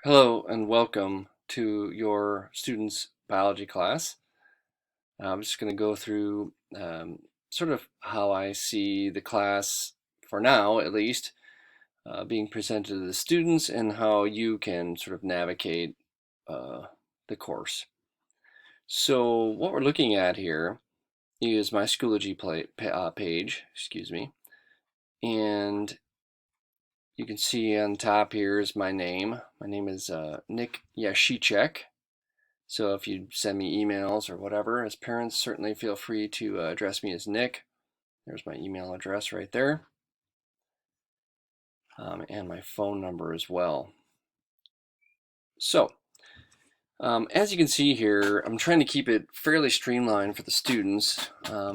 Hello and welcome to your students' biology class. I'm just going to go through sort of how I see the class, for now at least, being presented to the students and how you can sort of navigate the course. So what we're looking at here is my Schoology page, excuse me, and you can see on top here is my name. My name is Nick Yashicek. So if you send me emails or whatever, as parents, certainly feel free to address me as Nick. There's my email address right there, and my phone number as well. So as you can see here, I'm trying to keep it fairly streamlined for the students.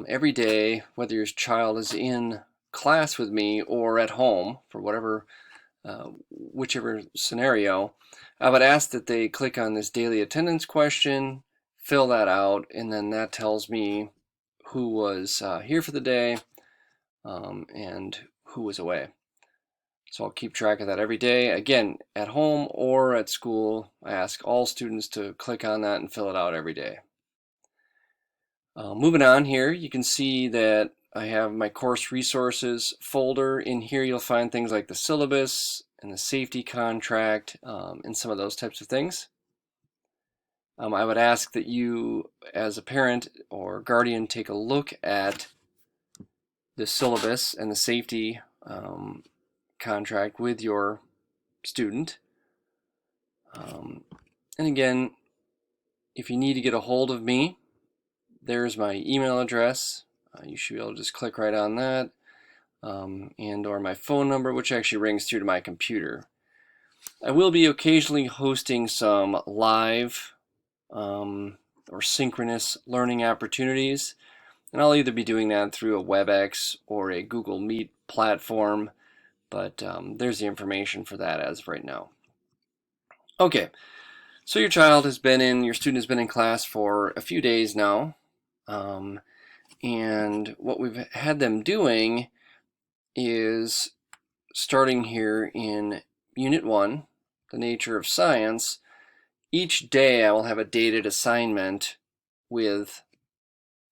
Every day, whether your child is in class with me or at home, for whichever scenario, I would ask that they click on this daily attendance question, fill that out, and then that tells me who was here for the day and who was away. So I'll keep track of that every day. Again, at home or at school, I ask all students to click on that and fill it out every day. Moving on here, you can see that I have my course resources folder. In here you'll find things like the syllabus and the safety contract and some of those types of things. I would ask that you, as a parent or guardian, take a look at the syllabus and the safety contract with your student. And again, if you need to get a hold of me, there's my email address. You should be able to just click right on that, and or my phone number, which actually rings through to my computer. I will be occasionally hosting some live or synchronous learning opportunities, and I'll either be doing that through a WebEx or a Google Meet platform, but there's the information for that as of right now. Okay, so your student has been in class for a few days now, and what we've had them doing is starting here in Unit 1, the nature of science. Each day I will have a dated assignment with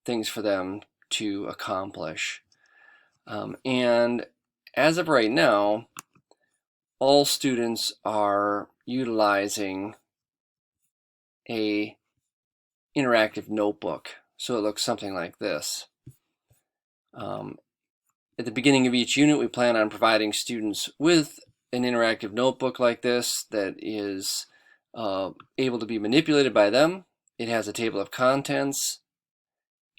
things for them to accomplish. And as of right now, all students are utilizing a interactive notebook. So it looks something like this. At the beginning of each unit, we plan on providing students with an interactive notebook like this that is able to be manipulated by them. It has a table of contents,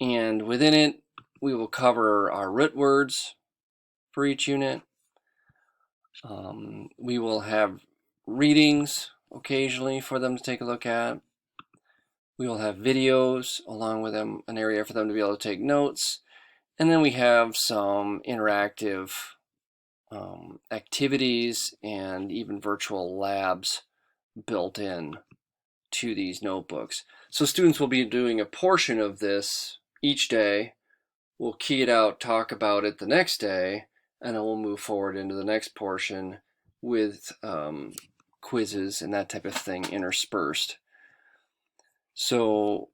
and within it, we will cover our root words for each unit. We will have readings occasionally for them to take a look at. We will have videos along with them, an area for them to be able to take notes. And then we have some interactive activities and even virtual labs built in to these notebooks. So students will be doing a portion of this each day. We'll key it out, talk about it the next day, and then we'll move forward into the next portion with quizzes and that type of thing interspersed. So,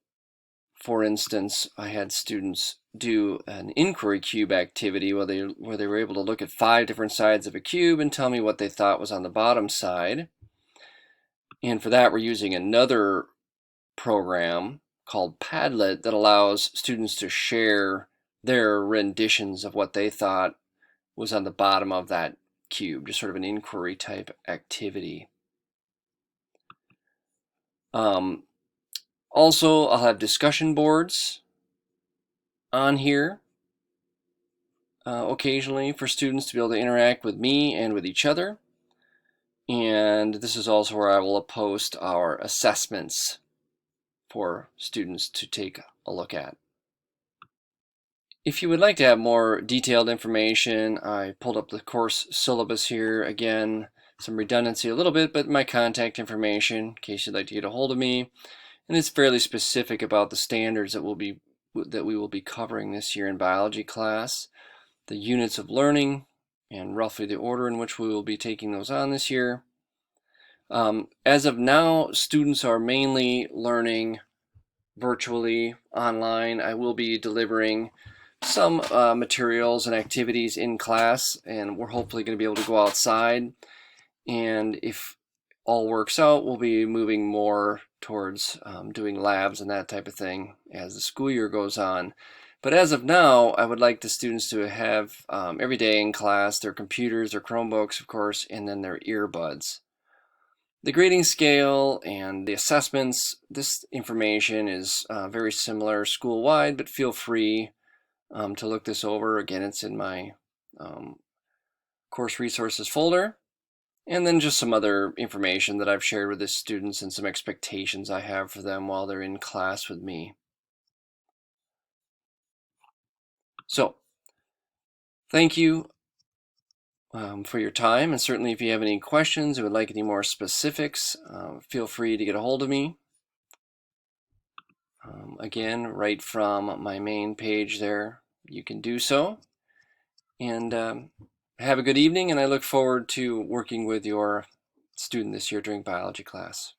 for instance, I had students do an inquiry cube activity where they were able to look at 5 different sides of a cube and tell me what they thought was on the bottom side. And for that, we're using another program called Padlet that allows students to share their renditions of what they thought was on the bottom of that cube, just sort of an inquiry type activity. Also, I'll have discussion boards on here occasionally for students to be able to interact with me and with each other. And this is also where I will post our assessments for students to take a look at. If you would like to have more detailed information, I pulled up the course syllabus here. Again, some redundancy a little bit, but my contact information in case you'd like to get a hold of me. And it's fairly specific about the standards that we will be covering this year in biology class, the units of learning, and roughly the order in which we will be taking those on this year. As of now, students are mainly learning virtually online. I will be delivering some materials and activities in class, and we're hopefully going to be able to go outside. And if all works out, we'll be moving more towards doing labs and that type of thing as the school year goes on. But as of now, I would like the students to have every day in class their computers, their Chromebooks, of course, and then their earbuds. The grading scale and the assessments, this information is very similar school-wide, but feel free to look this over. Again, it's in my course resources folder. And then just some other information that I've shared with the students and some expectations I have for them while they're in class with me. So, thank you for your time, and certainly if you have any questions or would like any more specifics, feel free to get a hold of me. Again, right from my main page there, you can do so. And have a good evening, and I look forward to working with your student this year during biology class.